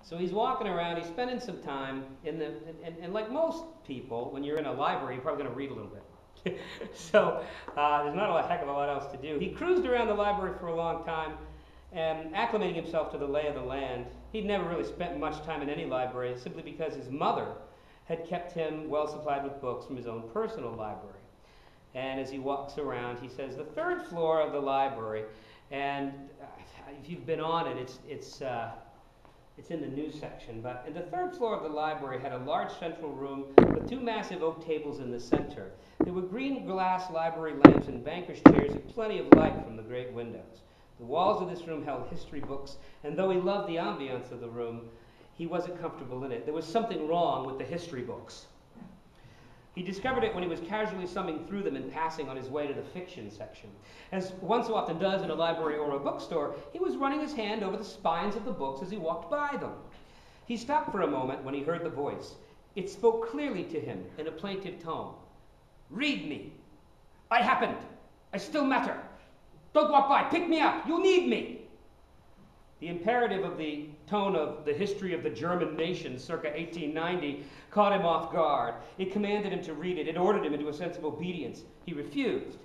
So he's walking around, he's spending some time in the, and like most people, when you're in a library, you're probably going to read a little bit. So there's not a heck of a lot else to do. He cruised around the library for a long time, and acclimating himself to the lay of the land. He'd never really spent much time in any library, simply because his mother had kept him well supplied with books from his own personal library. And as he walks around, he says, the third floor of the library, and if you've been on it, it's in the news section, but in the third floor of the library had a large central room with two massive oak tables in the center. There were green glass library lamps and bankers' chairs and plenty of light from the great windows. The walls of this room held history books, and though he loved the ambiance of the room, he wasn't comfortable in it. There was something wrong with the history books. He discovered it when he was casually thumbing through them and passing on his way to the fiction section. As one so often does in a library or a bookstore, he was running his hand over the spines of the books as he walked by them. He stopped for a moment when he heard the voice. It spoke clearly to him in a plaintive tone. "Read me. I happened. I still matter. Don't walk by. Pick me up. You'll need me." The imperative of the tone of the history of the German nation circa 1890 caught him off guard. It commanded him to read it. It ordered him into a sense of obedience. He refused.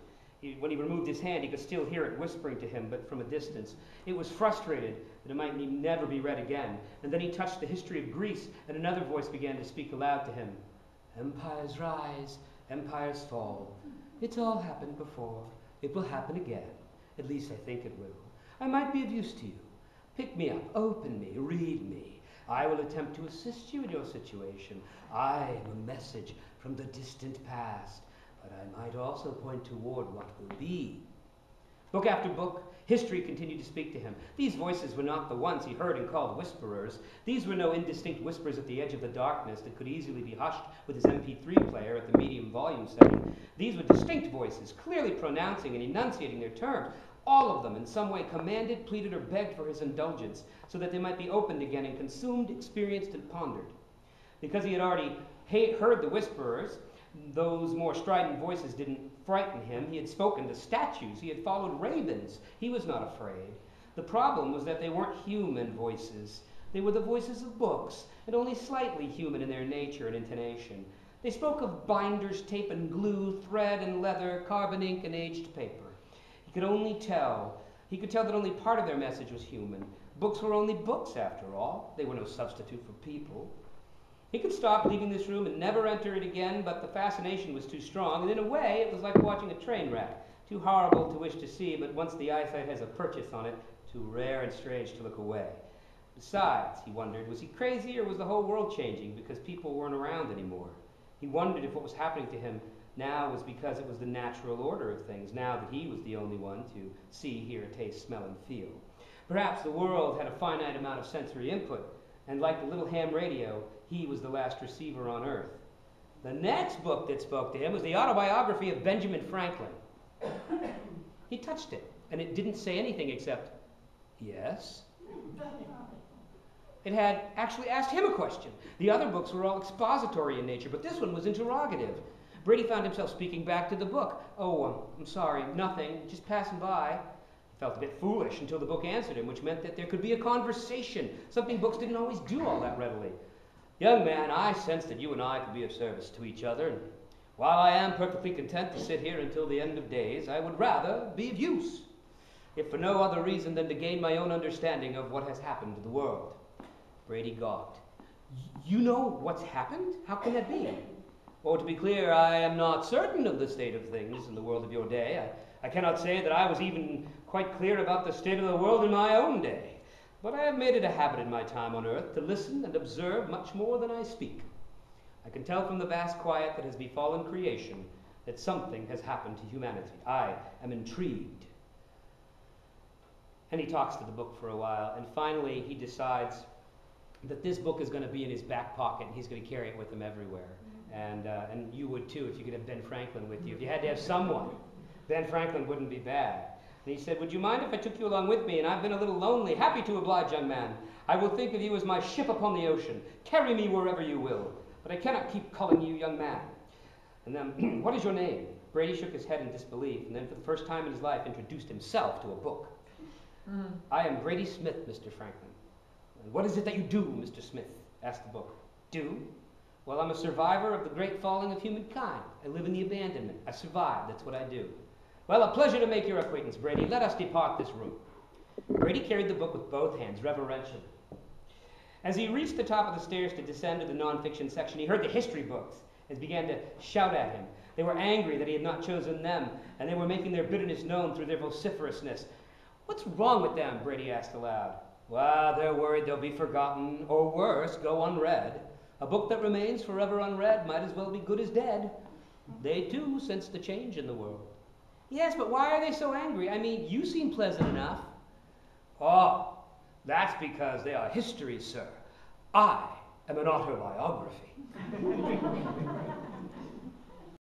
When he removed his hand, he could still hear it whispering to him, but from a distance. It was frustrated that it might never be read again. And then he touched the history of Greece, and another voice began to speak aloud to him. "Empires rise, empires fall. It's all happened before. It will happen again. At least I think it will. I might be of use to you. Pick me up, open me, read me. I will attempt to assist you in your situation. I am a message from the distant past, but I might also point toward what will be." Book after book, history continued to speak to him. These voices were not the ones he heard and called whisperers. These were no indistinct whispers at the edge of the darkness that could easily be hushed with his MP3 player at the medium volume setting. These were distinct voices, clearly pronouncing and enunciating their terms. All of them in some way commanded, pleaded, or begged for his indulgence, so that they might be opened again and consumed, experienced, and pondered. Because he had already heard the whisperers, those more strident voices didn't frighten him. He had spoken to statues. He had followed ravens. He was not afraid. The problem was that they weren't human voices. They were the voices of books, and only slightly human in their nature and intonation. They spoke of binders, tape and glue, thread and leather, carbon ink, and aged paper. He could tell that only part of their message was human. Books were only books, after all. They were no substitute for people. He could stop leaving this room and never enter it again, but the fascination was too strong, and in a way it was like watching a train wreck. Too horrible to wish to see, but once the eyesight has a purchase on it, too rare and strange to look away. Besides, he wondered, was he crazy or was the whole world changing because people weren't around anymore? He wondered if what was happening to him now was because it was the natural order of things, now that he was the only one to see, hear, taste, smell, and feel. Perhaps the world had a finite amount of sensory input, and like the little ham radio, he was the last receiver on Earth. The next book that spoke to him was the autobiography of Benjamin Franklin. He touched it, and it didn't say anything except, "Yes." It had actually asked him a question. The other books were all expository in nature, but this one was interrogative. Brady found himself speaking back to the book. "Oh, I'm sorry, nothing, just passing by." He felt a bit foolish until the book answered him, which meant that there could be a conversation, something books didn't always do all that readily. "Young man, I sense that you and I could be of service to each other, and while I am perfectly content to sit here until the end of days, I would rather be of use, if for no other reason than to gain my own understanding of what has happened to the world." Brady gawked. "You know what's happened? How can that be?" "Oh, to be clear, I am not certain of the state of things in the world of your day. I cannot say that I was even quite clear about the state of the world in my own day. But I have made it a habit in my time on earth to listen and observe much more than I speak. I can tell from the vast quiet that has befallen creation that something has happened to humanity. I am intrigued." And he talks to the book for a while, and finally he decides that this book is going to be in his back pocket, and he's going to carry it with him everywhere. And you would too if you could have Ben Franklin with you. If you had to have someone, Ben Franklin wouldn't be bad. And he said, "Would you mind if I took you along with me? And I've been a little lonely. Happy to oblige, young man. I will think of you as my ship upon the ocean. Carry me wherever you will. But I cannot keep calling you young man." And then, "What is your name?" Brady shook his head in disbelief, and then for the first time in his life introduced himself to a book. "I am Brady Smith, Mr. Franklin." "And what is it that you do, Mr. Smith?" asked the book. "Do? Well, I'm a survivor of the great falling of humankind. I live in the abandonment. I survived. That's what I do." "Well, a pleasure to make your acquaintance, Brady. Let us depart this room." Brady carried the book with both hands, reverentially. As he reached the top of the stairs to descend to the nonfiction section, he heard the history books and began to shout at him. They were angry that he had not chosen them, and they were making their bitterness known through their vociferousness. "What's wrong with them?" Brady asked aloud. "Well, they're worried they'll be forgotten, or worse, go unread. A book that remains forever unread might as well be good as dead. They, too, sense the change in the world." "Yes, but why are they so angry? I mean, you seem pleasant enough." "Oh, that's because they are histories, sir. I am an autobiography."